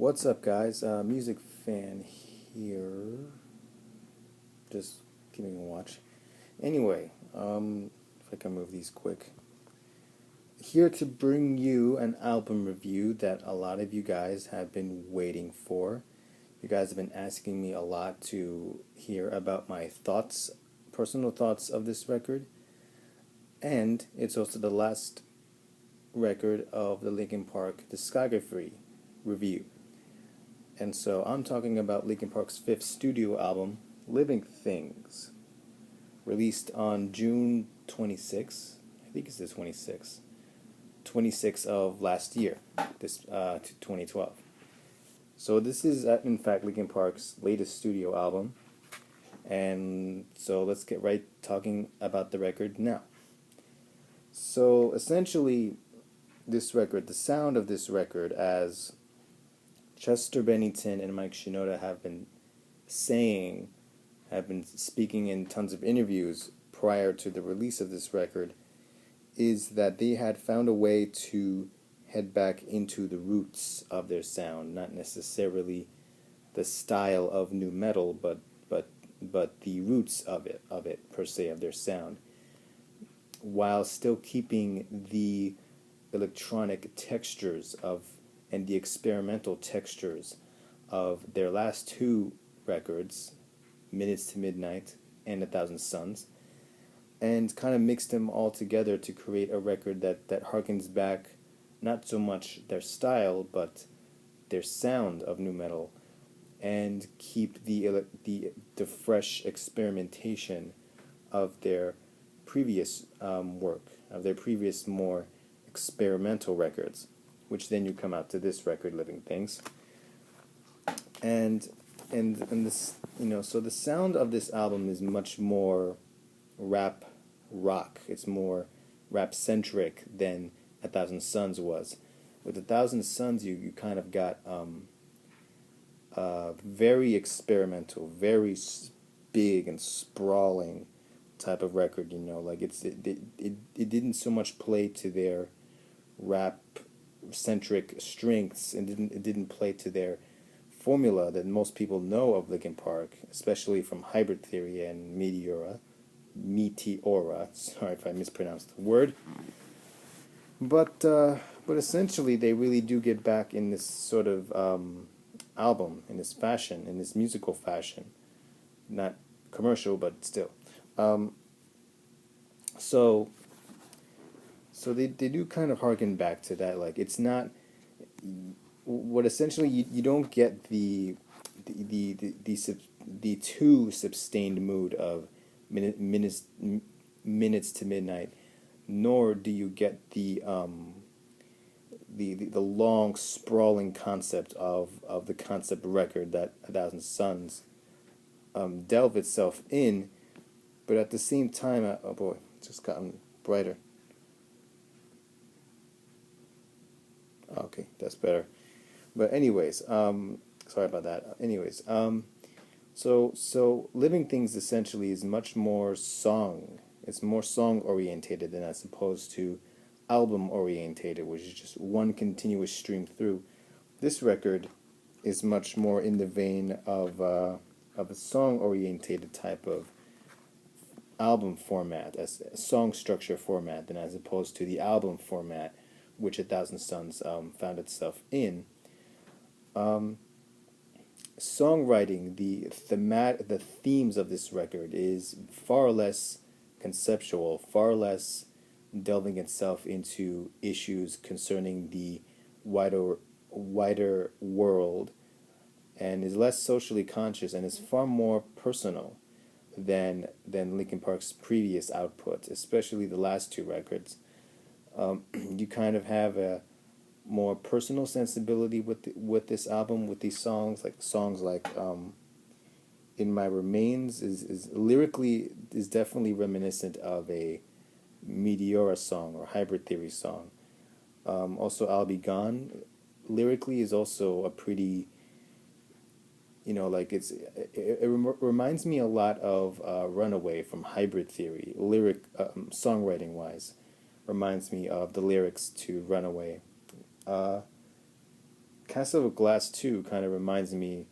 What's up, guys? Music fan here. Just giving a watch. Anyway, if I can move these quick. Here to bring you an album review that a lot of you guys have been waiting for. You guys have been asking me a lot to hear about my thoughts, personal thoughts of this record. And it's also the last record of the Linkin Park discography review. And so I'm talking about Linkin Park's fifth studio album, Living Things, released on June 26th. I think it's the 26th of last year, this 2012. So this is, in fact, Linkin Park's latest studio album. And so let's get right talking about the record now. So essentially, this record, the sound of this record, as Chester Bennington and Mike Shinoda have been speaking in tons of interviews prior to the release of this record, is that they had found a way to head back into the roots of their sound, not necessarily the style of nu metal, but the roots of it per se, of their sound, while still keeping the electronic textures and the experimental textures of their last two records, Minutes to Midnight and 1,000 Suns, and kind of mixed them all together to create a record that harkens back not so much their style but their sound of nu metal, and keep the fresh experimentation of their previous work, of their previous more experimental records, which then you come out to this record, Living Things. And this, so the sound of this album is much more rap rock. It's more rap centric than 1,000 Suns was. With 1,000 Suns, you kind of got very experimental, very big and sprawling type of record. Like it didn't so much play to their rap centric strengths, and it didn't play to their formula that most people know of Linkin Park, especially from Hybrid Theory and Meteora. Sorry if I mispronounced the word. But essentially, they really do get back in this sort of album, in this fashion, in this musical fashion, not commercial, but still. So they do kind of harken back to that. Like, it's not what essentially you don't get the too sustained mood of minutes to midnight, nor do you get the long sprawling concept of the concept record that 1,000 Suns delve itself in. But at the same time, oh boy, it's just gotten brighter. Okay, that's better. But anyways, sorry about that. Anyways, so Living Things essentially is much more song. It's more song orientated than as opposed to album orientated, which is just one continuous stream through. This record is much more in the vein of a song orientated type of album format, as a song structure format, than as opposed to the album format, which 1,000 Suns found itself in. Songwriting, the themes of this record is far less conceptual, far less delving itself into issues concerning the wider world, and is less socially conscious, and is far more personal than Linkin Park's previous output, especially the last two records. You kind of have a more personal sensibility with this album, with these songs like In My Remains is lyrically is definitely reminiscent of a Meteora song or Hybrid Theory song. Also, I'll Be Gone lyrically is also a pretty, like it reminds me a lot of Runaway from Hybrid Theory. Songwriting wise, reminds me of the lyrics to Runaway. Castle of Glass 2 kind of reminds me.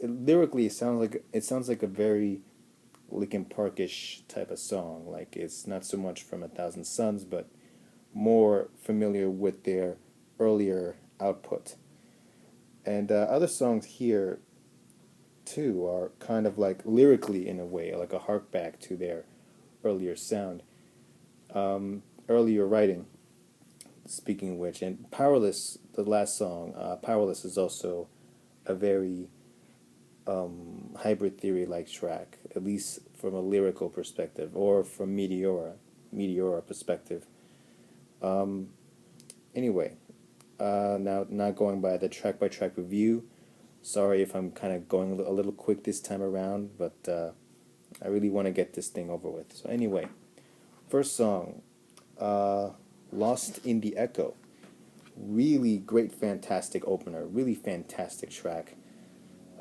Lyrically, it sounds like a very Linkin Parkish type of song. Like it's not so much from A Thousand Suns, but more familiar with their earlier output. And other songs here too are kind of like lyrically in a way, like a hark back to their earlier sound, earlier writing. Speaking of which, and Powerless, the last song, Powerless is also a very hybrid theory like track, at least from a lyrical perspective, or from Meteora perspective. Um, anyway, now not going by the track by track review. Sorry if I'm kind of going a little quick this time around, but I really want to get this thing over with. So anyway, first song, uh, Lost in the Echo. Really great, fantastic opener. Really fantastic track.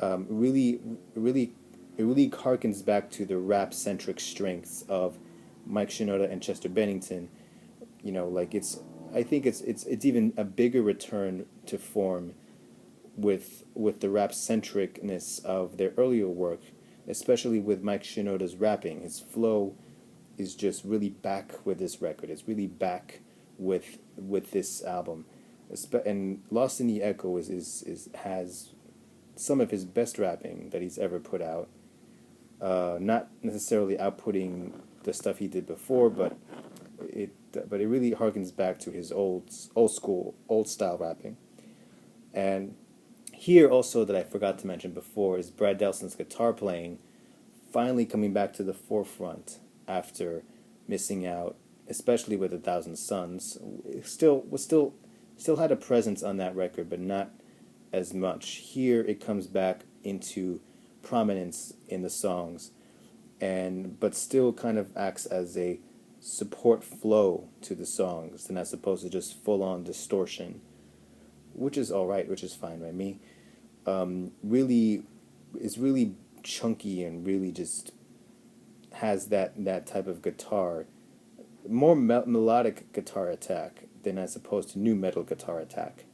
Really, really, it really harkens back to the rap-centric strengths of Mike Shinoda and Chester Bennington. Like I think it's even a bigger return to form with the rap-centricness of their earlier work, especially with Mike Shinoda's rapping. His flow is just really back with this record. It's really back with this album. And Lost in the Echo is has some of his best rapping that he's ever put out. Not necessarily outputting the stuff he did before, but it really harkens back to his old school, old style rapping. And here also that I forgot to mention before is Brad Delson's guitar playing finally coming back to the forefront after missing out, especially with A Thousand Suns. Still had a presence on that record, but not as much. Here it comes back into prominence in the songs, but still kind of acts as a support flow to the songs, and as opposed to just full on distortion, which is all right, which is fine by me. Really, is really chunky and really just has that type of guitar, more melodic guitar attack than as opposed to new metal guitar attack.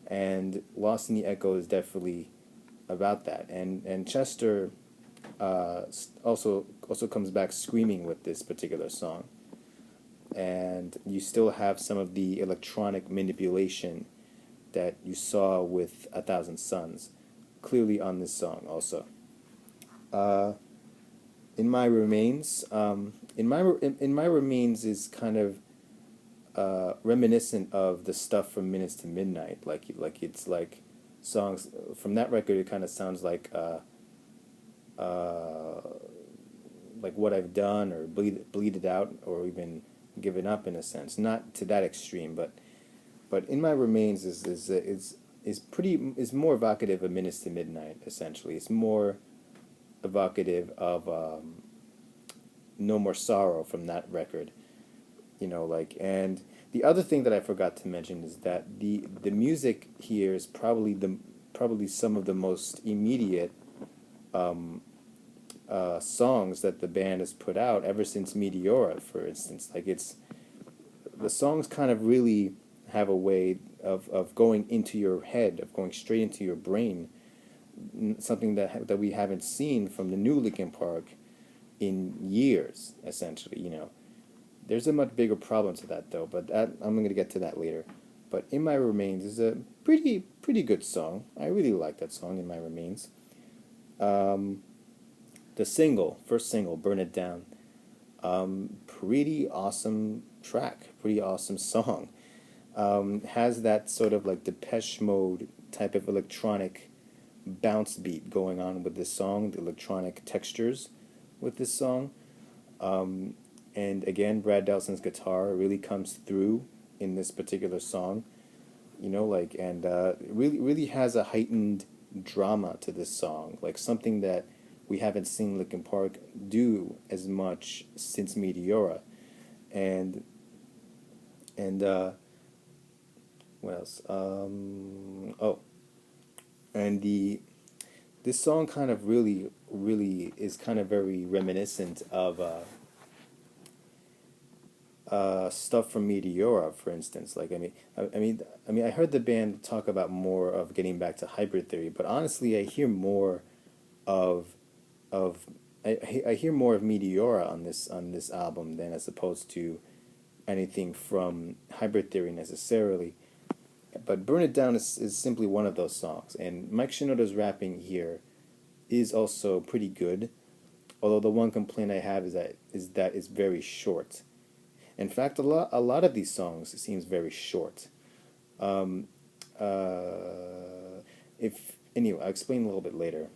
And Lost in the Echo is definitely about that. And Chester also comes back screaming with this particular song. And you still have some of the electronic manipulation that you saw with A Thousand Suns clearly on this song also. In My Remains, in My Remains is kind of reminiscent of the stuff from Minutes to Midnight. Like it's like songs from that record. It kind of sounds like What I've Done or Bleed It Out or even Given Up in a sense. Not to that extreme, but In My Remains is more evocative of Minutes to Midnight. Essentially, it's more evocative of No More Sorrow from that record. And the other thing that I forgot to mention is that the music here is probably some of the most immediate songs that the band has put out ever since Meteora, for instance. Like the songs kind of really have a way of going into your head, of going straight into your brain, something that we haven't seen from the new Linkin Park in years, essentially. There's a much bigger problem to that, though, but I'm going to get to that later. But In My Remains is a pretty good song. I really like that song, In My Remains. The first single, Burn It Down, pretty awesome track, pretty awesome song. Has that sort of like Depeche Mode type of electronic bounce beat going on with this song, the electronic textures with this song. And again, Brad Delson's guitar really comes through in this particular song, and really has a heightened drama to this song, like something that we haven't seen Linkin Park do as much since Meteora. And what else? And this song kind of really is kind of very reminiscent stuff from Meteora, for instance. Like I heard the band talk about more of getting back to hybrid theory, but honestly, I hear more of of I hear more of Meteora on this album than as opposed to anything from hybrid theory necessarily. But Burn It Down is simply one of those songs, and Mike Shinoda's rapping here is also pretty good. Although the one complaint I have is that it's very short. In fact, a lot of these songs seems very short. Um, if anyway, I'll explain a little bit later.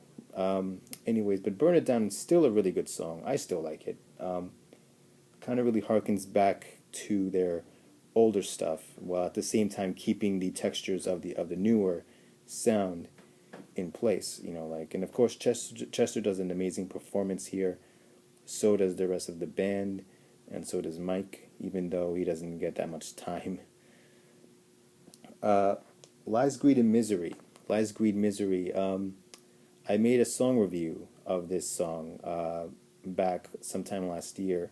Anyways, but Burn It Down is still a really good song. I still like it. Kind of really harkens back to their older stuff, while at the same time keeping the textures of the newer sound in place. You know, like, and of course Chester does an amazing performance here. So does the rest of the band, and so does Mike, even though he doesn't get that much time. Uh, Lies, Greed, and Misery. Lies, Greed, Misery. I made a song review of this song back sometime last year,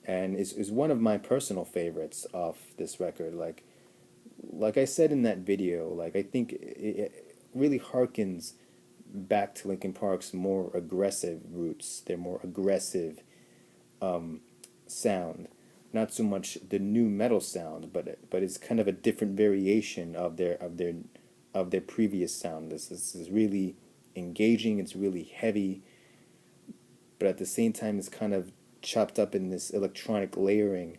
and is one of my personal favorites off this record. Like I said in that video, like I think it really harkens back to Linkin Park's more aggressive roots, their more aggressive sound. Not so much the new metal sound, but it's kind of a different variation of their previous sound. This is really engaging. It's really heavy, but at the same time, it's kind of chopped up in this electronic layering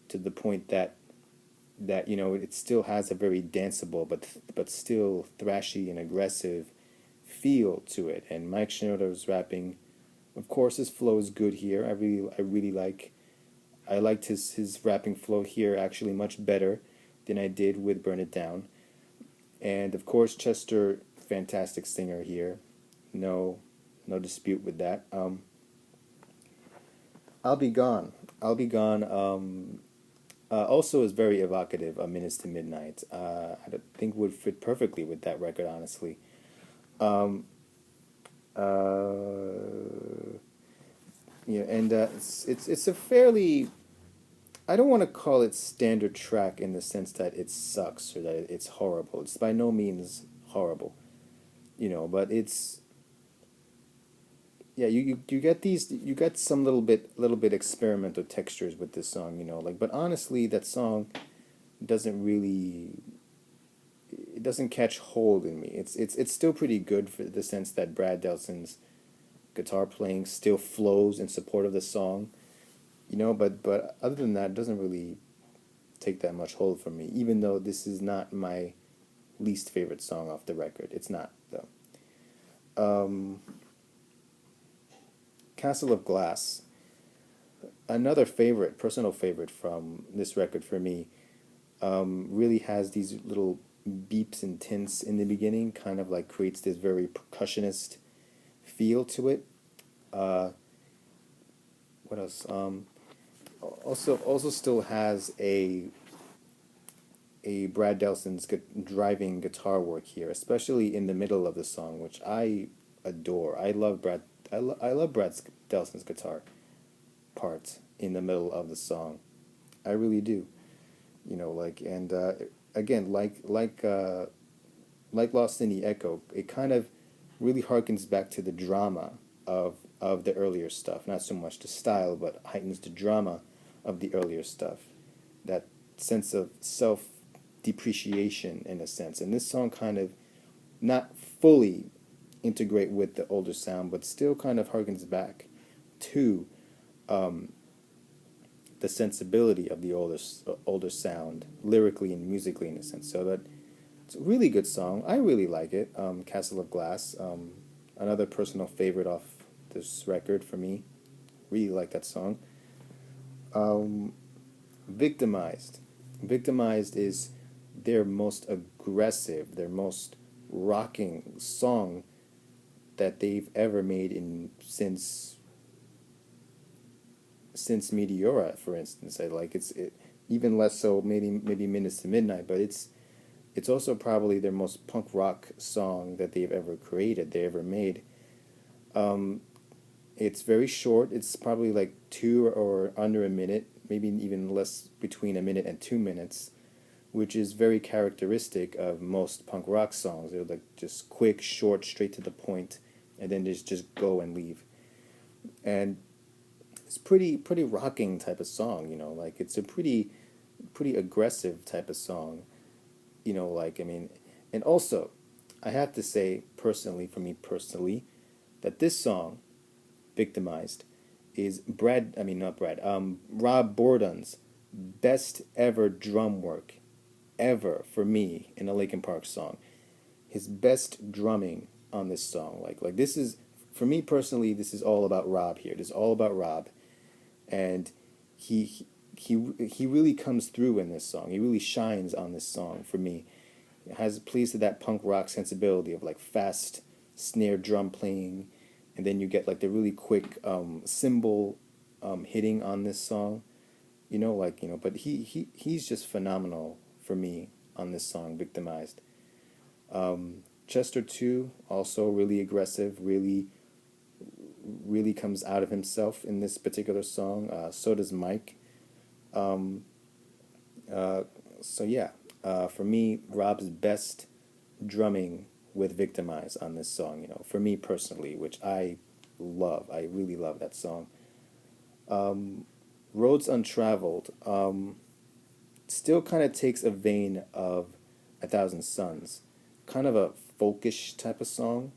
to the point that you know it still has a very danceable but still thrashy and aggressive feel to it. And Mike Shinoda's rapping, of course, his flow is good here. I liked his rapping flow here actually much better than I did with Burn It Down. And of course, Chester, fantastic singer here. No dispute with that. I'll Be Gone. I'll Be Gone also is very evocative of Minutes to Midnight. I think would fit perfectly with that record, honestly. Um, yeah, and it's a fairly, I don't want to call it standard track in the sense that it sucks or that it's horrible. It's by no means horrible, you know, but it's, yeah, you get you get some little bit experimental textures with this song, you know, like, but honestly that song doesn't really, it doesn't catch hold in me. It's still pretty good for the sense that Brad Delson's guitar playing still flows in support of the song, you know, but other than that, it doesn't really take that much hold from me, even though this is not my least favorite song off the record. It's not, though. Castle of Glass, another favorite, personal favorite from this record for me, really has these little beeps and tints in the beginning, kind of like creates this very percussionist feel to it. What else? Also still has a Brad Delson's driving guitar work here, especially in the middle of the song, which I adore. I love Brad Delson's guitar part in the middle of the song. I really do. You know, like, and again, like Lost in the Echo, it kind of really harkens back to the drama of the earlier stuff. Not so much the style, but heightens the drama of the earlier stuff. That sense of self-depreciation in a sense. And this song kind of not fully integrate with the older sound, but still kind of harkens back to the sensibility of the older sound, lyrically and musically in a sense. So that it's a really good song. I really like it. Castle of Glass, another personal favorite off this record for me. Really like that song. Victimized. Victimized is their most aggressive, their most rocking song that they've ever made since Meteora, for instance. Even less so maybe Minutes to Midnight, but it's also probably their most punk rock song that they've ever created, they ever made. It's very short. It's probably like 2 or under a minute, maybe even less, between a minute and 2 minutes, which is very characteristic of most punk rock songs. They're like just quick, short, straight to the point, and then just go and leave. And it's pretty rocking type of song, like it's a pretty aggressive type of song, like I mean, and also I have to say personally, for me personally, that this song, Victimized, is Rob Bourdon's best ever drum work ever for me in a Linkin Park song. His best drumming on this song. Like this is, for me personally, this is all about Rob here. This is all about Rob, and he really comes through in this song. He really shines on this song for me. It has plays to that punk rock sensibility of like fast snare drum playing, and then you get like the really quick cymbal hitting on this song. But he's just phenomenal for me on this song, Victimized. Chester too, also really aggressive, really comes out of himself in this particular song. So does Mike. So yeah, for me, Rob's best drumming with Victimize on this song, for me personally, which I love. I really love that song. Roads Untraveled still kind of takes a vein of A Thousand Suns, kind of a folkish type of song.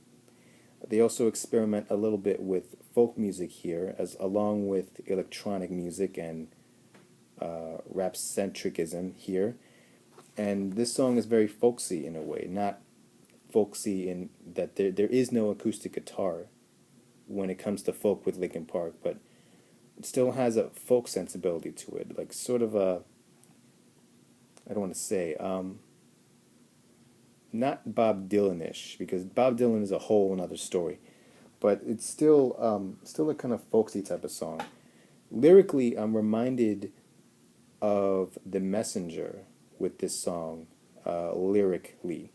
They also experiment a little bit with folk music here, as along with electronic music and rap-centricism here. And this song is very folksy in a way, not folksy in that there is no acoustic guitar when it comes to folk with Linkin Park, but it still has a folk sensibility to it, like sort of a, I don't want to say, not Bob Dylan-ish, because Bob Dylan is a whole another story, but it's still a kind of folksy type of song. Lyrically, I'm reminded of The Messenger with this song, lyrically,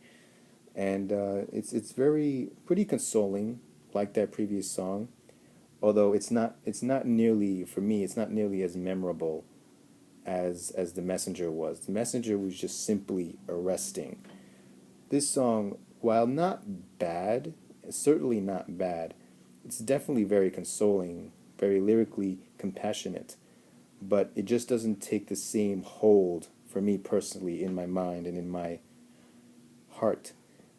and it's pretty consoling, like that previous song. Although it's not nearly, for me, it's not nearly as memorable as The Messenger was. The Messenger was just simply arresting. This song, while not bad, certainly not bad, it's definitely very consoling, very lyrically compassionate, but it just doesn't take the same hold for me personally in my mind and in my heart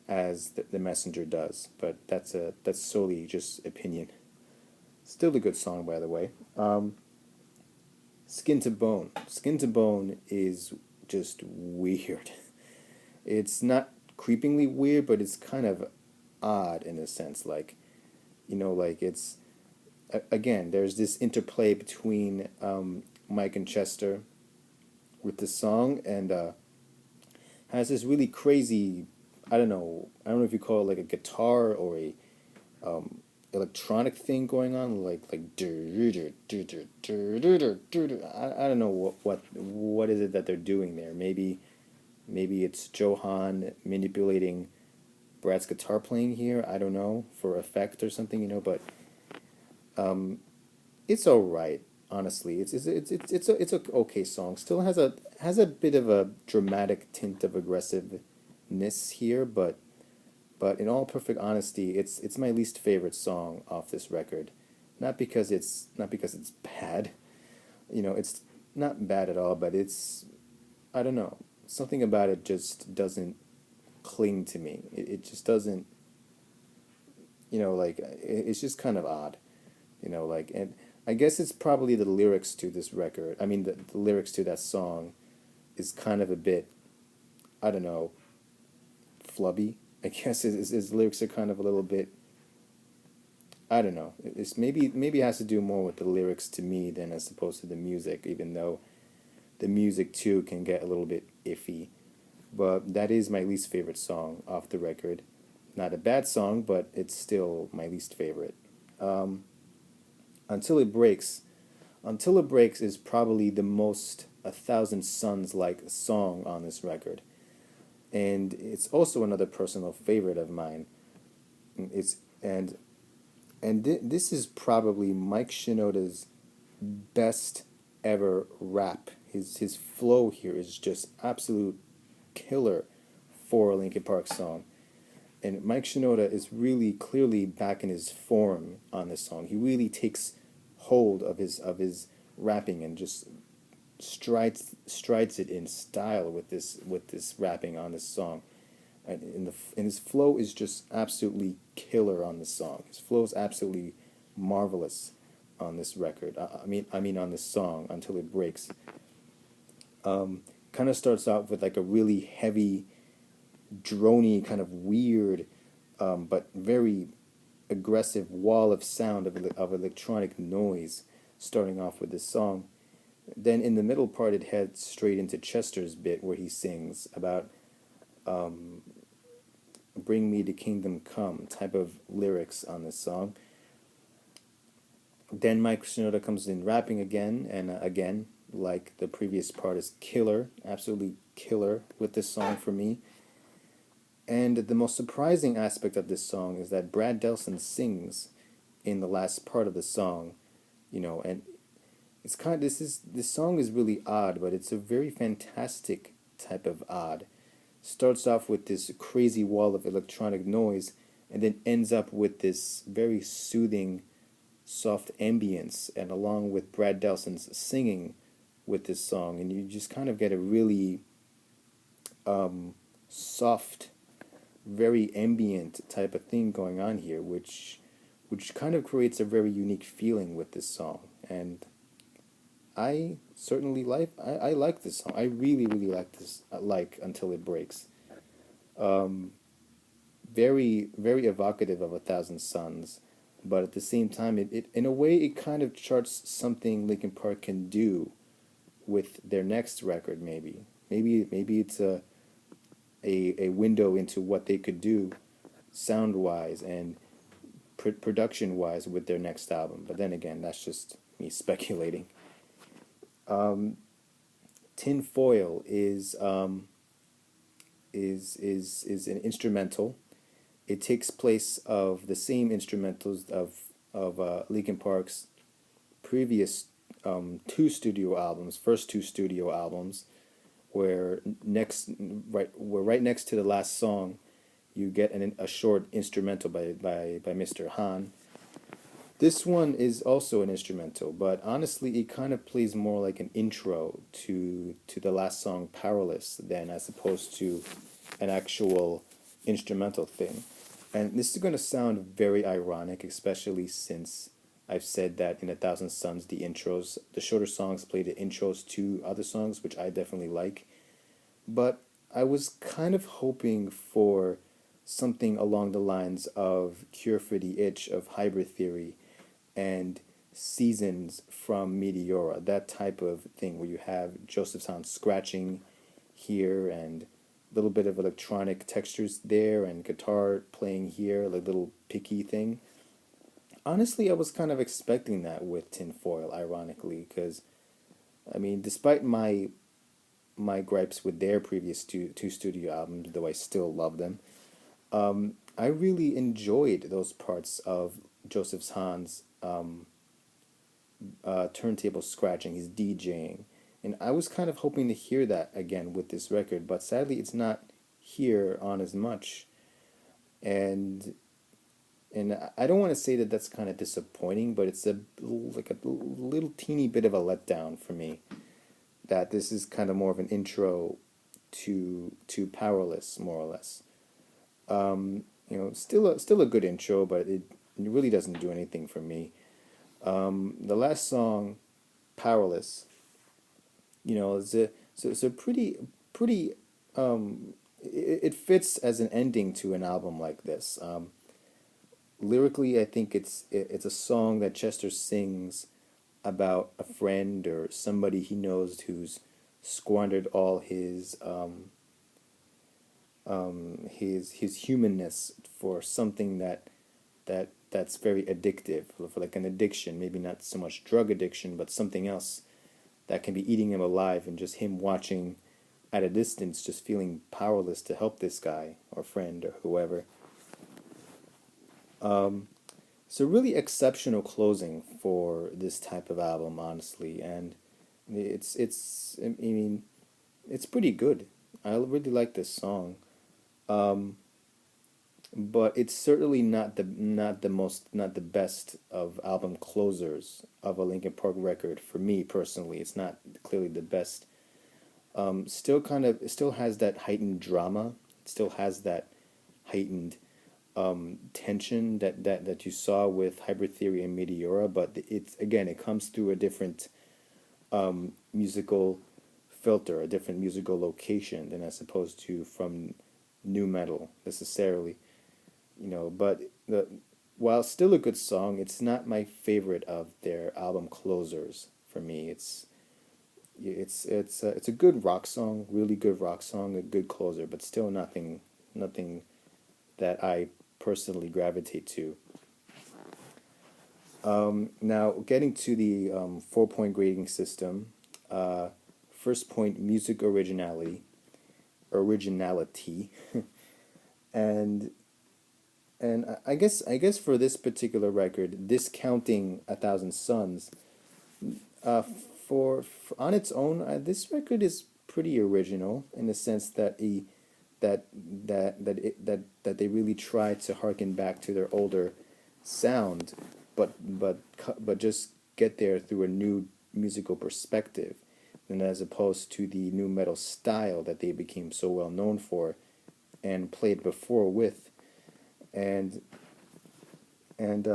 as the Messenger does. But that's solely just opinion. Still a good song, by the way. Skin to Bone. Skin to Bone is just weird. It's not creepingly weird, but it's kind of odd in a sense. Like, like it's, again, there's this interplay between Mike and Chester with the song, and has this really crazy, I don't know if you call it like a guitar or a electronic thing going on, like I don't know what is it that they're doing there. Maybe it's Johan manipulating Brad's guitar playing here. I don't know, for effect or something, but it's all right. Honestly, it's a okay song. Still has a bit of a dramatic tint of aggressiveness here, but in all perfect honesty, it's my least favorite song off this record. Not because it's bad, it's not bad at all, but it's, I don't know, something about it just doesn't cling to me. It just doesn't, like it's just kind of odd, and I guess it's probably the lyrics to this record. I mean, the lyrics to that song is kind of a bit, I don't know, flubby. I guess his lyrics are kind of a little bit, I don't know. It's maybe it has to do more with the lyrics to me than as opposed to the music, even though the music too can get a little bit iffy. But that is my least favorite song off the record. Not a bad song, but it's still my least favorite. Until It Breaks. Until It Breaks is probably the most A Thousand Suns-like song on this record. And it's also another personal favorite of mine. This is probably Mike Shinoda's best ever rap. His flow here is just absolute killer for a Linkin Park song. And Mike Shinoda is really clearly back in his form on this song. He really takes hold of his rapping and just strides it in style with this rapping on this song. And his flow is just absolutely killer on this song. His flow is absolutely marvelous on this record. I mean on this song Until It Breaks. Kind of starts out with like a really heavy, drony, kind of weird, but very aggressive wall of sound of electronic noise, starting off with this song. Then in the middle part, it heads straight into Chester's bit where he sings about "Bring me to kingdom come" type of lyrics on this song. Then Mike Shinoda comes in rapping again, and again, like the previous part, is killer, absolutely killer with this song for me. And the most surprising aspect of this song is that Brad Delson sings in the last part of the song, and it's kind of this song is really odd, but it's a very fantastic type of odd. Starts off with this crazy wall of electronic noise, and then ends up with this very soothing, soft ambience, and along with Brad Delson's singing with this song, and you just kind of get a really soft, very ambient type of thing going on here, which kind of creates a very unique feeling with this song. And I certainly I like this song. I really really like this. Like Until It Breaks. Very very evocative of A Thousand Suns, but at the same time, it in a way it kind of charts something Linkin Park can do with their next record. Maybe it's a window into what they could do sound wise and production wise with their next album. But then again, that's just me speculating. Tin Foil is an instrumental. It takes place of the same instrumentals of Linkin Park's previous first two studio albums, where right next to the last song, you get a short instrumental by Mr. Han. This one is also an instrumental, but honestly, it kind of plays more like an intro to the last song, Powerless, than as opposed to an actual instrumental thing. And this is going to sound very ironic, especially since I've said that in A Thousand Suns, the shorter songs play the intros to other songs, which I definitely like. But I was kind of hoping for something along the lines of Cure for the Itch of Hybrid Theory and Seasons from Meteora, that type of thing where you have Joseph Sound scratching here and a little bit of electronic textures there and guitar playing here, like little picky thing. Honestly, I was kind of expecting that with Tinfoil, ironically, because, I mean, despite my gripes with their previous two studio albums, though I still love them, I really enjoyed those parts of Joseph Hahn's turntable scratching, his DJing. And I was kind of hoping to hear that again with this record, but sadly it's not here on as much. And I don't want to say that that's kind of disappointing, but it's like a little teeny bit of a letdown for me that this is kind of more of an intro to Powerless, more or less. Still a good intro, but it really doesn't do anything for me. The last song, Powerless, it's a pretty it fits as an ending to an album like this. Lyrically, I think it's a song that Chester sings about a friend or somebody he knows who's squandered all his humanness for something that's very addictive, for like an addiction, maybe not so much drug addiction, but something else that can be eating him alive, and just him watching at a distance, just feeling powerless to help this guy or friend or whoever. It's a really exceptional closing for this type of album, honestly, and I mean, it's pretty good. I really like this song. Um, but it's certainly not the best of album closers of a Linkin Park record for me personally. It's not clearly the best. Still kind of, it still has that heightened drama. It still has that heightened tension that you saw with Hybrid Theory and Meteora, but it's again it comes through a different musical filter, a different musical location than as opposed to from new metal necessarily. But while still a good song, it's not my favorite of their album closers for me. It's a good rock song, really good rock song, a good closer, but still nothing that I personally gravitate to. Now, getting to the 4 point grading system, uh, first point, music originality, and I guess for this particular record, discounting A Thousand Suns, uh, on its own, this record is pretty original in the sense that that they really tried to harken back to their older sound, but just get there through a new musical perspective, and as opposed to the new metal style that they became so well known for and played before with, and and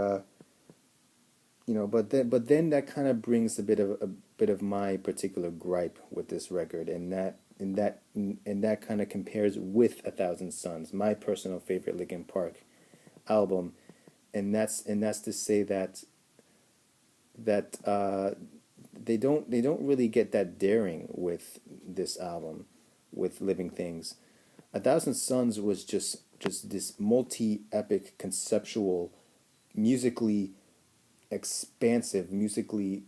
but then that kind of brings a bit of my particular gripe with this record, and that kind of compares with A Thousand Suns, my personal favorite Linkin Park album, and that's to say that they don't really get that daring with this album, with Living Things. A Thousand Suns was just this multi-epic conceptual, musically expansive, musically,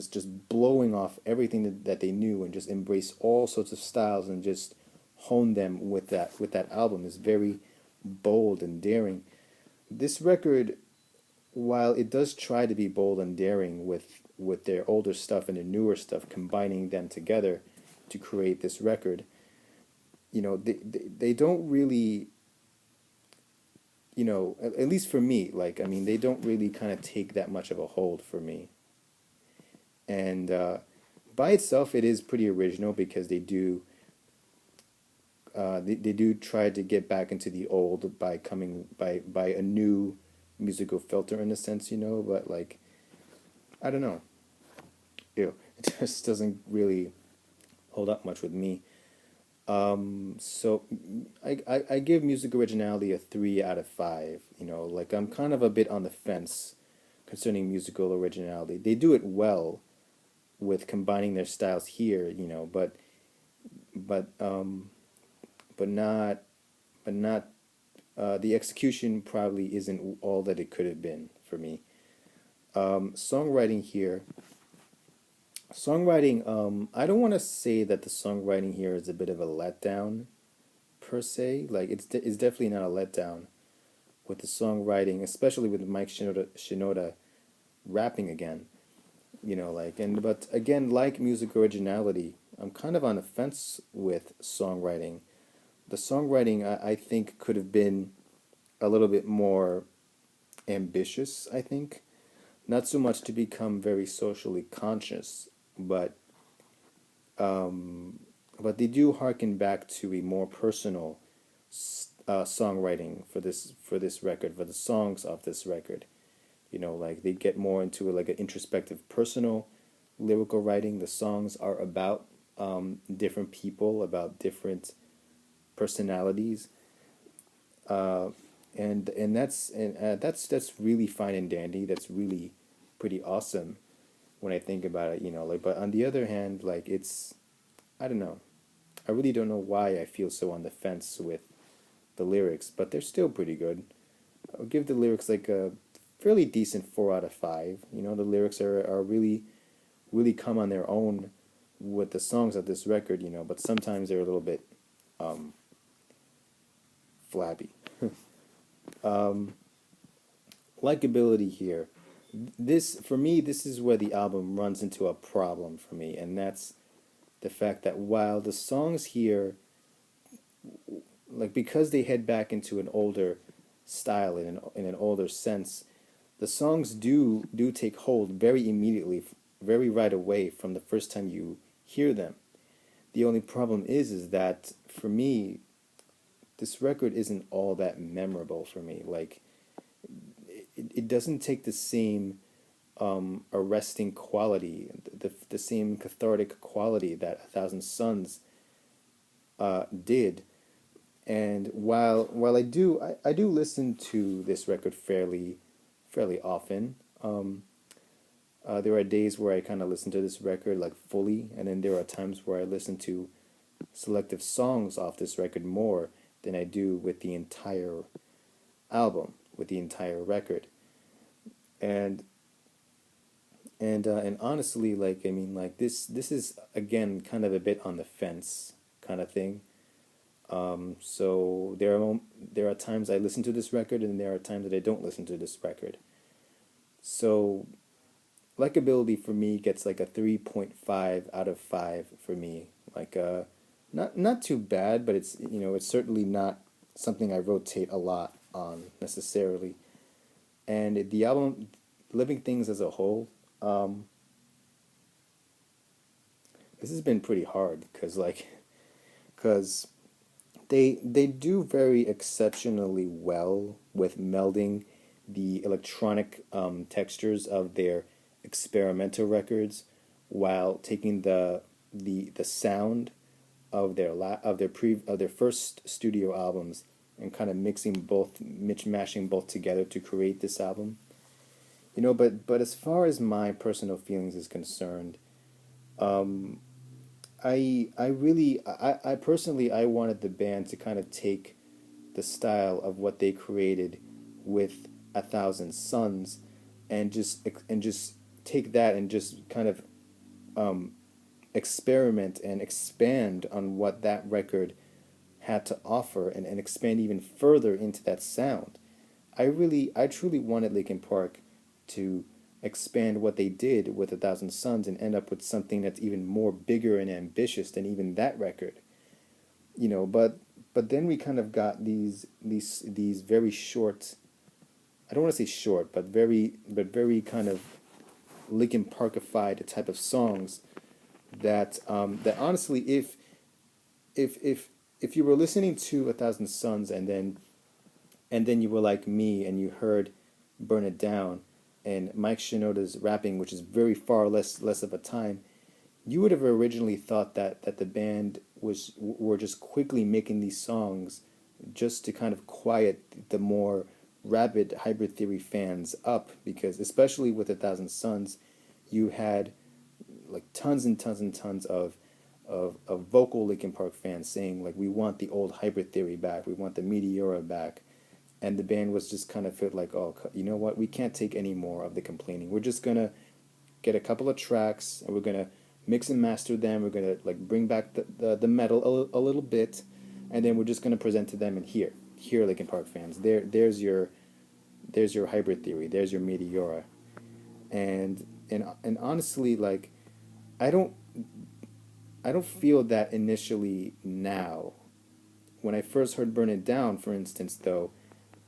just blowing off everything that they knew, and just embrace all sorts of styles and just hone them with that album. Is very bold and daring. This record, while it does try to be bold and daring with their older stuff and their newer stuff, combining them together to create this record, they don't really, at least for me, like, I mean, they don't really kind of take that much of a hold for me. And by itself, it is pretty original because they do try to get back into the old by coming by a new musical filter in a sense, but like, I don't know. It just doesn't really hold up much with me. So I give music originality a 3 out of 5. Like, I'm kind of a bit on the fence concerning musical originality. They do it well with combining their styles here, but but not but not the execution probably isn't all that it could have been for me. Songwriting here. Songwriting, I don't want to say that the songwriting here is a bit of a letdown per se. Like, it's definitely not a letdown with the songwriting, especially with Mike Shinoda rapping again. Like, and but again, like music originality, I'm kind of on the fence with songwriting. The songwriting, I think, could have been a little bit more ambitious, I think. Not so much to become very socially conscious, but um, but they do harken back to a more personal songwriting for this record, for the songs of this record. Like, they get more into like an introspective, personal lyrical writing. The songs are about different people, about different personalities, uh, and that's really fine and dandy. That's really pretty awesome when I think about it. Like, but on the other hand, like, I don't know. I really don't know why I feel so on the fence with the lyrics, but they're still pretty good. I'll give the lyrics like a fairly decent 4 out of 5. The lyrics are really, really come on their own with the songs of this record, but sometimes they're a little bit um, flabby. um, Likability here. this for me, this is where the album runs into a problem for me, and that's the fact that while the songs here, like because they head back into an older style in an older sense, the songs do take hold very immediately, very right away from the first time you hear them. The only problem is that for me, this record isn't all that memorable for me. Like it doesn't take the same arresting quality, the same cathartic quality that A Thousand Suns did. And while I do listen to this record fairly often. There are days where I kind of listen to this record like fully, and then there are times where I listen to selective songs off this record more than I do with the entire album, with the entire record. And and honestly, like I mean, like this is again kind of a bit on the fence kind of thing. So there are times I listen to this record, and there are times that I don't listen to this record. So likability for me gets like a 3.5 out of 5 for me. Like not too bad, but it's it's certainly not something I rotate a lot on necessarily. And the album Living Things as a whole, this has been pretty hard cuz they do very exceptionally well with melding the electronic textures of their experimental records while taking the sound of their first studio albums and kind of mashing both together to create this album. But as far as my personal feelings is concerned, um, I personally I wanted the band to kind of take the style of what they created with A Thousand Suns and just take that and just kind of um, experiment and expand on what that record had to offer and expand even further into that sound. I truly wanted Linkin Park to expand what they did with A Thousand Suns and end up with something that's even more bigger and ambitious than even that record. But then we kind of got these very short, I don't want to say short, but very kind of Linkin Parkified type of songs that honestly, if if if you were listening to A Thousand Suns and then you were like me and you heard Burn It Down and Mike Shinoda's rapping, which is very far less of a time, you would have originally thought that the band were just quickly making these songs just to kind of quiet the more rabid Hybrid Theory fans up, because especially with A Thousand Suns, you had like tons and tons and tons of vocal Linkin Park fans saying like we want the old Hybrid Theory back, we want the Meteora back, and the band was just kind of felt like, oh, you know what, we can't take any more of the complaining. We're just gonna get a couple of tracks and we're gonna mix and master them. We're gonna like bring back the metal a little bit, and then we're just gonna present to them and here Linkin Park fans, there's your Hybrid Theory, there's your Meteora, and honestly, like I don't I don't feel that initially now. When I first heard Burn It Down, for instance, though,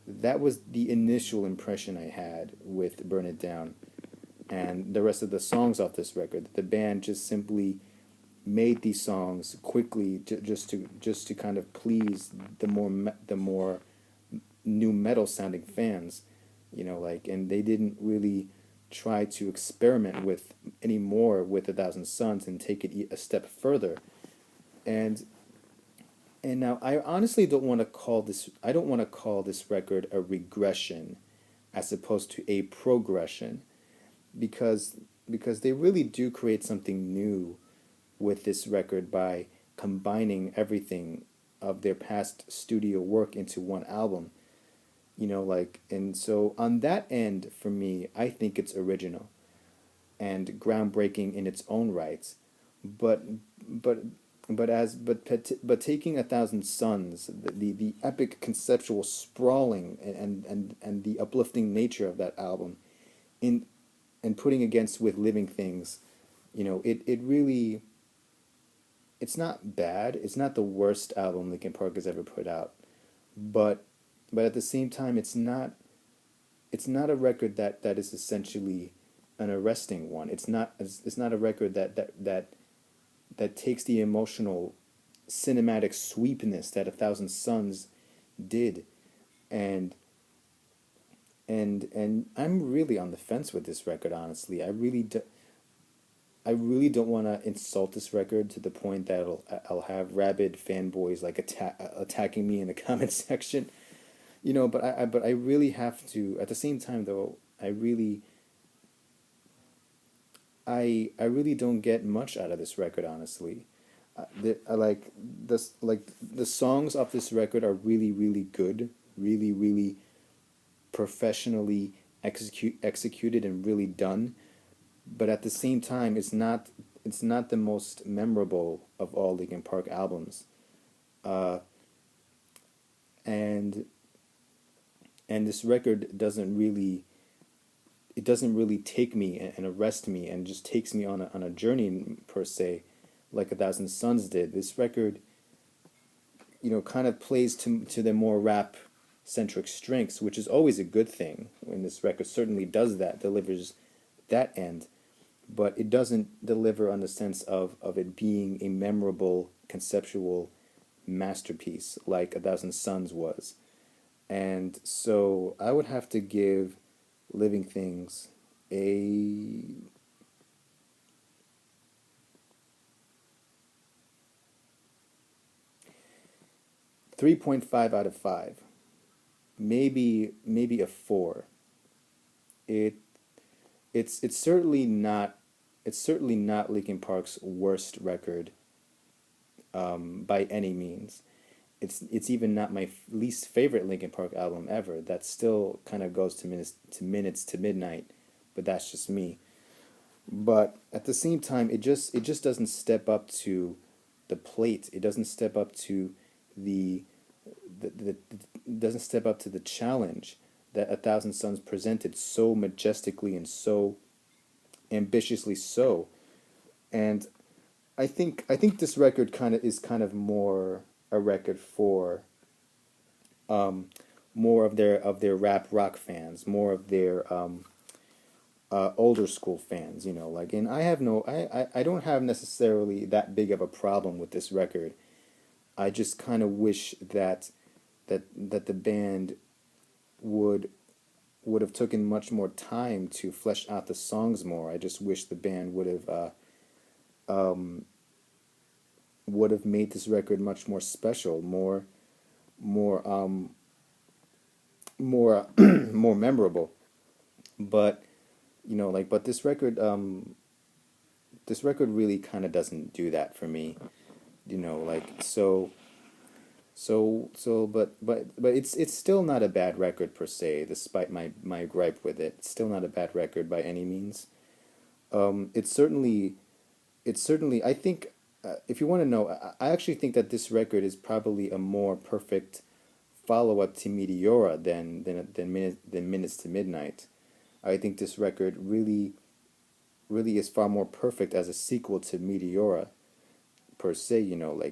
that was the initial impression I had with Burn It Down and the rest of the songs off this record. The band just simply made these songs quickly just to kind of please the more new metal sounding fans, like, and they didn't really try to experiment with any more with A Thousand Suns and take it a step further. And now I honestly don't want to call this I don't want to call this record a regression as opposed to a progression, because they really do create something new with this record by combining everything of their past studio work into one album. Like, and so on that end, for me, I think it's original and groundbreaking in its own rights. But but but taking A Thousand Suns, the epic conceptual sprawling and the uplifting nature of that album, and putting against with Living Things, it really, it's not bad. It's not the worst album Linkin Park has ever put out, but at the same time, it's not a record that is essentially an arresting one. It's not a record that takes the emotional cinematic sweepness that A Thousand Suns did, and and I'm really on the fence with this record. Honestly, I really don't want to insult this record to the point that I'll have rabid fanboys like attacking me in the comment section. But I really have to. At the same time, though, I really don't get much out of this record, honestly. I like this, like the songs off this record are really, really good, really, really professionally executed and really done. But at the same time, it's not the most memorable of all Linkin Park albums. Uh, and and this record doesn't really take me and arrest me and just takes me on a journey per se, like A Thousand Suns did. This record, kind of plays to the more rap centric strengths, which is always a good thing. When this record certainly does that, delivers that end, but it doesn't deliver on the sense of it being a memorable conceptual masterpiece like A Thousand Suns was. And so I would have to give Living Things a 3.5 out of 5. Maybe a 4. It it's certainly not Linkin Park's worst record, by any means. It's even not my least favorite Linkin Park album ever. That still kind of goes to Midnight, but that's just me. But at the same time, it just doesn't step up to the plate. It doesn't step up to the doesn't step up to the challenge that A Thousand Suns presented so majestically and so ambitiously so. And I think this record kind of more a record for um, more of their rap rock fans, more of their older school fans, like. And I don't have necessarily that big of a problem with this record. I just kind of wish that the band would would have taken much more time to flesh out the songs more. I just wish the band um, would have made this record much more special, more more more memorable. But but this record really kind of doesn't do that for me. But it's still not a bad record per se, despite my gripe with it. It's still not a bad record by any means. It's certainly I think, if you want to know, I actually think that this record is probably a more perfect follow up to Meteora than Minutes to Midnight. I think this record really is far more perfect as a sequel to Meteora per se,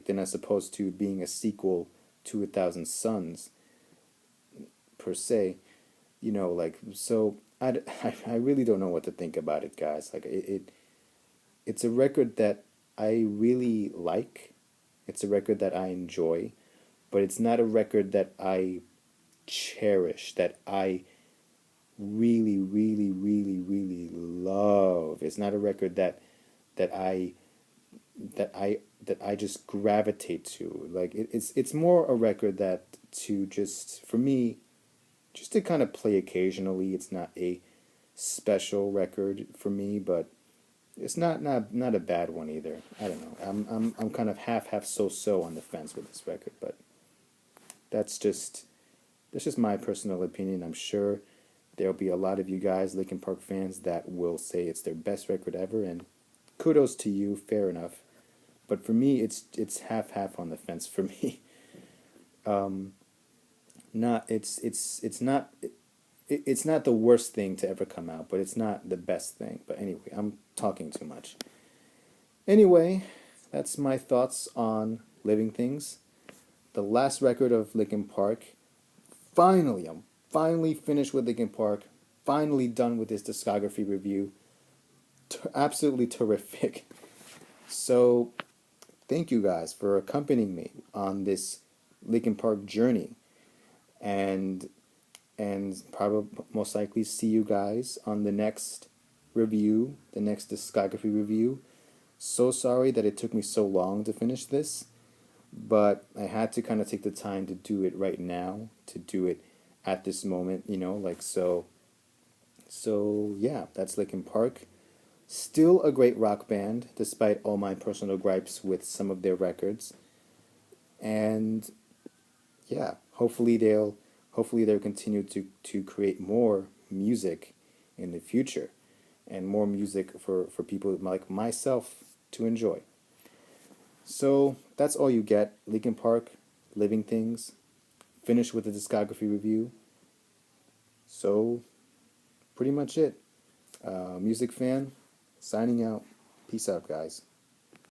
than as opposed to being a sequel to A Thousand Suns per se, so I really don't know what to think about it, guys. It's a record that I really like. It's a record that I enjoy, but it's not a record that I cherish, that I really, really, really, really love. It's not a record that I that I just gravitate to. Like it's more a record that to just for me just to kind of play occasionally. It's not a special record for me, but it's not a bad one either. I don't know. I'm kind of half so on the fence with this record, but that's just my personal opinion. I'm sure there'll be a lot of you guys, Linkin Park fans, that will say it's their best record ever, and kudos to you. Fair enough. But for me, it's half on the fence for me. Not it's not it's not the worst thing to ever come out, but it's not the best thing. But anyway, I'm talking too much. Anyway, that's my thoughts on Living Things, the last record of Linkin Park. Finally, I'm finally finished with Linkin Park. Finally done with this discography review. Absolutely terrific. So, thank you guys for accompanying me on this Linkin Park journey, and probably most likely see you guys on the next review, the next discography review. So sorry that it took me so long to finish this, but I had to kind of take the time to do it right now, to do it at this moment, like so. So yeah, that's Linkin Park. Still a great rock band, despite all my personal gripes with some of their records. And yeah, hopefully they'll continue to create more music in the future, and more music for people like myself to enjoy. So that's all you get. Linkin Park, Living Things. Finished with the discography review. So pretty much it. Music fan, signing out. Peace out, guys.